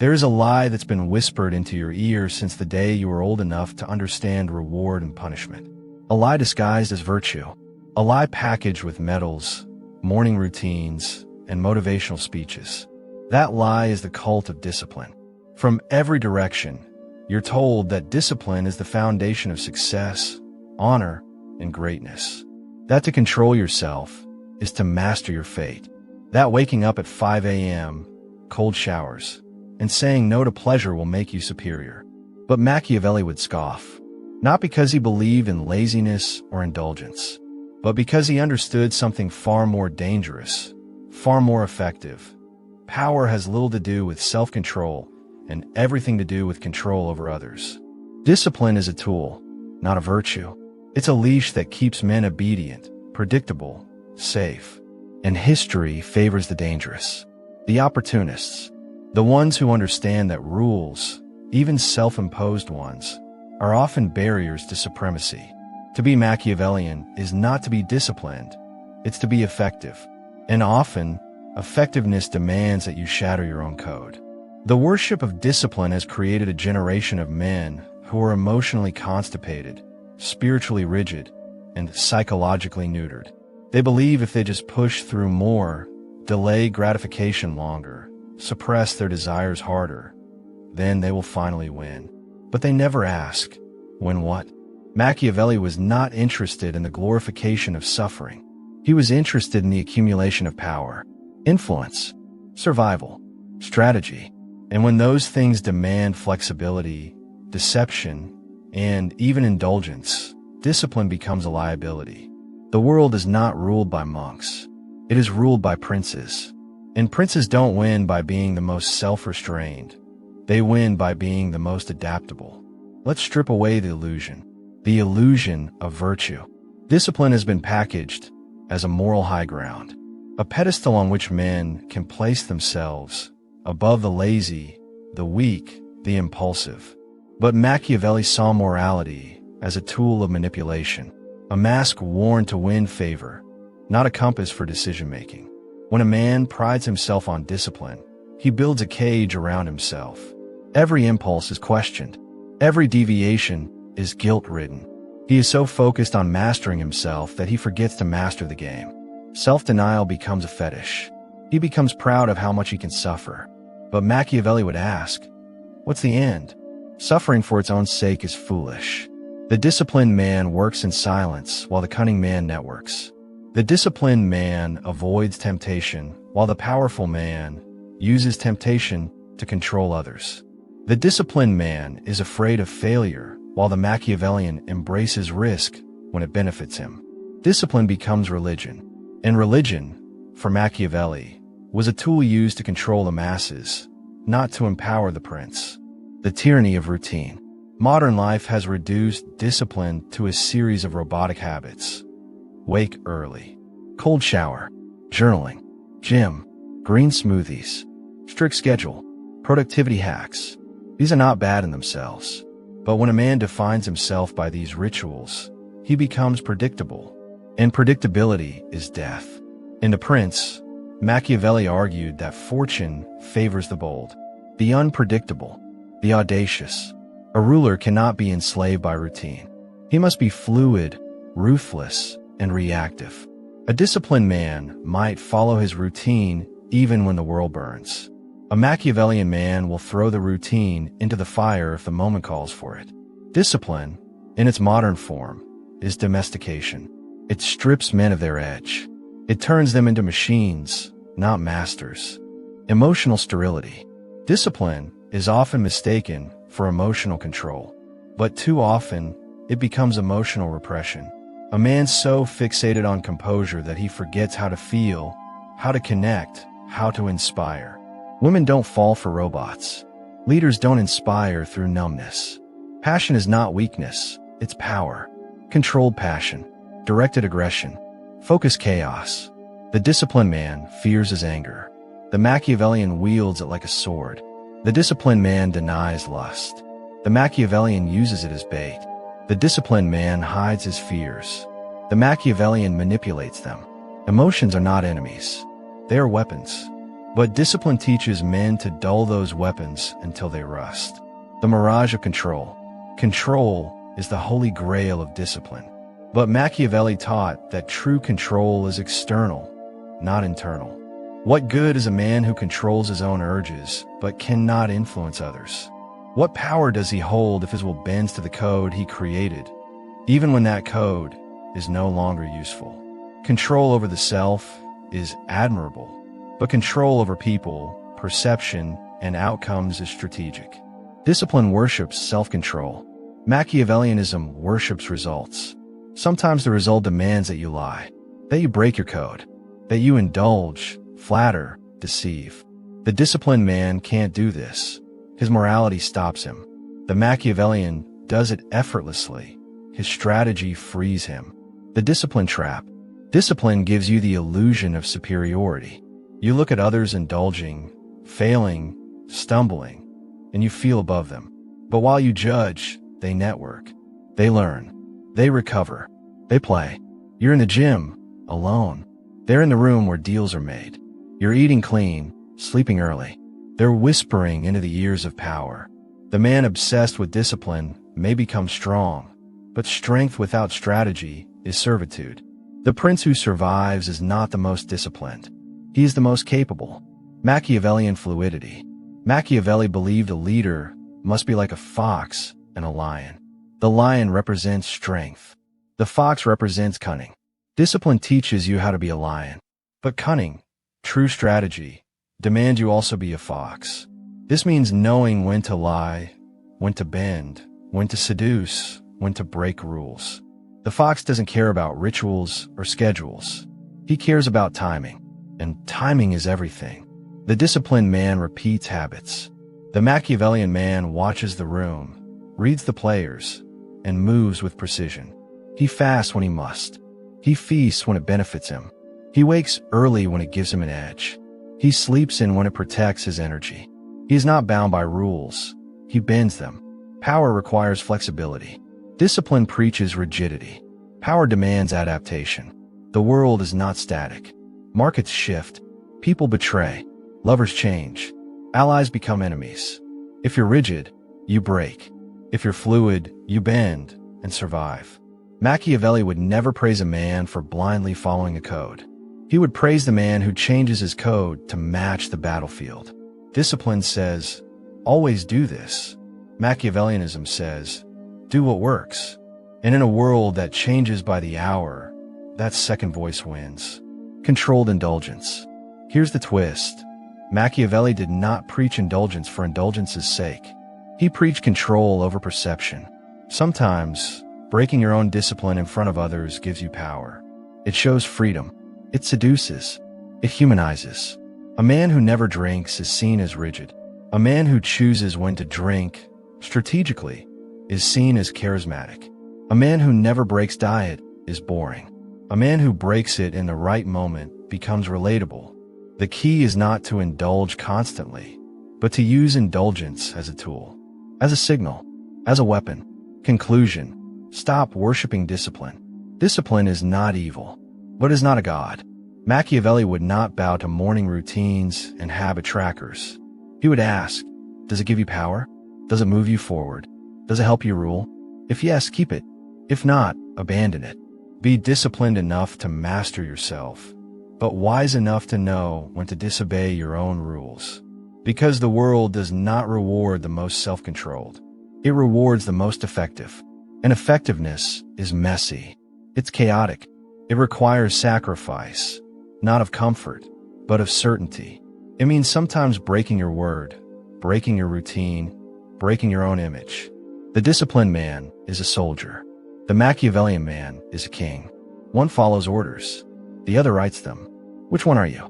There is a lie that's been whispered into your ear since the day you were old enough to understand reward and punishment. A lie disguised as virtue. A lie packaged with medals, morning routines, and motivational speeches. That lie is the cult of discipline. From every direction, you're told that discipline is the foundation of success, honor, and greatness. That to control yourself is to master your fate. That waking up at 5 a.m., cold showers, and saying no to pleasure will make you superior. But Machiavelli would scoff, not because he believed in laziness or indulgence, but because he understood something far more dangerous, far more effective. Power has little to do with self-control and everything to do with control over others. Discipline is a tool, not a virtue. It's a leash that keeps men obedient, predictable, safe. And history favors the dangerous, the opportunists, the ones who understand that rules, even self-imposed ones, are often barriers to supremacy. To be Machiavellian is not to be disciplined, it's to be effective. And often, effectiveness demands that you shatter your own code. The worship of discipline has created a generation of men who are emotionally constipated, spiritually rigid, and psychologically neutered. They believe if they just push through more, delay gratification longer, suppress their desires harder, then they will finally win. But they never ask, win what? Machiavelli was not interested in the glorification of suffering. He was interested in the accumulation of power, influence, survival, strategy. And when those things demand flexibility, deception, and even indulgence, discipline becomes a liability. The world is not ruled by monks. It is ruled by princes. And princes don't win by being the most self-restrained. They win by being the most adaptable. Let's strip away the illusion of virtue. Discipline has been packaged as a moral high ground, a pedestal on which men can place themselves above the lazy, the weak, the impulsive. But Machiavelli saw morality as a tool of manipulation, a mask worn to win favor, not a compass for decision-making. When a man prides himself on discipline, he builds a cage around himself. Every impulse is questioned. Every deviation is guilt-ridden. He is so focused on mastering himself that he forgets to master the game. Self-denial becomes a fetish. He becomes proud of how much he can suffer. But Machiavelli would ask, what's the end? Suffering for its own sake is foolish. The disciplined man works in silence while the cunning man networks. The disciplined man avoids temptation while the powerful man uses temptation to control others. The disciplined man is afraid of failure while the Machiavellian embraces risk when it benefits him. Discipline becomes religion. And religion, for Machiavelli, was a tool used to control the masses, not to empower the prince. The tyranny of routine. Modern life has reduced discipline to a series of robotic habits. Wake early, cold shower, journaling, gym, green smoothies, strict schedule, productivity hacks. These are not bad in themselves. But when a man defines himself by these rituals, he becomes predictable. And predictability is death. In The Prince, Machiavelli argued that fortune favors the bold, the unpredictable, the audacious. A ruler cannot be enslaved by routine. He must be fluid, ruthless, and reactive. A disciplined man might follow his routine even when the world burns. A Machiavellian man will throw the routine into the fire if the moment calls for it. Discipline, in its modern form, is domestication. It strips men of their edge. It turns them into machines, not masters. Emotional sterility. Discipline is often mistaken for emotional control, but too often it becomes emotional repression. A man so fixated on composure that he forgets how to feel, how to connect, how to inspire. Women don't fall for robots. Leaders don't inspire through numbness. Passion is not weakness, it's power. Controlled passion, directed aggression, focused chaos. The disciplined man fears his anger. The Machiavellian wields it like a sword. The disciplined man denies lust. The Machiavellian uses it as bait. The disciplined man hides his fears. The Machiavellian manipulates them. Emotions are not enemies. They are weapons. But discipline teaches men to dull those weapons until they rust. The mirage of control. Control is the holy grail of discipline. But Machiavelli taught that true control is external, not internal. What good is a man who controls his own urges, but cannot influence others? What power does he hold if his will bends to the code he created, even when that code is no longer useful? Control over the self is admirable, but control over people, perception, and outcomes is strategic. Discipline worships self-control. Machiavellianism worships results. Sometimes the result demands that you lie, that you break your code, that you indulge, flatter, deceive. The disciplined man can't do this. His morality stops him. The Machiavellian does it effortlessly. His strategy frees him. The discipline trap. Discipline gives you the illusion of superiority. You look at others indulging, failing, stumbling, and you feel above them. But while you judge, they network. They learn. They recover. They play. You're in the gym, alone. They're in the room where deals are made. You're eating clean, sleeping early. They're whispering into the ears of power. The man obsessed with discipline may become strong, but strength without strategy is servitude. The prince who survives is not the most disciplined. He is the most capable. Machiavellian fluidity. Machiavelli believed a leader must be like a fox and a lion. The lion represents strength. The fox represents cunning. Discipline teaches you how to be a lion, but cunning, true strategy, demands you also be a fox. This means knowing when to lie, when to bend, when to seduce, when to break rules. The fox doesn't care about rituals or schedules. He cares about timing, and timing is everything. The disciplined man repeats habits. The Machiavellian man watches the room, reads the players, and moves with precision. He fasts when he must. He feasts when it benefits him. He wakes early when it gives him an edge. He sleeps in when it protects his energy. He is not bound by rules. He bends them. Power requires flexibility. Discipline preaches rigidity. Power demands adaptation. The world is not static. Markets shift. People betray. Lovers change. Allies become enemies. If you're rigid, you break. If you're fluid, you bend and survive. Machiavelli would never praise a man for blindly following a code. He would praise the man who changes his code to match the battlefield. Discipline says, always do this. Machiavellianism says, do what works. And in a world that changes by the hour, that second voice wins. Controlled indulgence. Here's the twist. Machiavelli did not preach indulgence for indulgence's sake. He preached control over perception. Sometimes, breaking your own discipline in front of others gives you power. It shows freedom. It seduces. It humanizes. A man who never drinks is seen as rigid. A man who chooses when to drink, strategically, is seen as charismatic. A man who never breaks diet is boring. A man who breaks it in the right moment becomes relatable. The key is not to indulge constantly, but to use indulgence as a tool, as a signal, as a weapon. Conclusion. Stop worshiping discipline. Discipline is not evil, but is not a god. Machiavelli would not bow to morning routines and habit trackers. He would ask, does it give you power? Does it move you forward? Does it help you rule? If yes, keep it. If not, abandon it. Be disciplined enough to master yourself, but wise enough to know when to disobey your own rules. Because the world does not reward the most self-controlled. It rewards the most effective. And effectiveness is messy. It's chaotic. It requires sacrifice, not of comfort, but of certainty. It means sometimes breaking your word, breaking your routine, breaking your own image. The disciplined man is a soldier. The Machiavellian man is a king. One follows orders. The other writes them. Which one are you?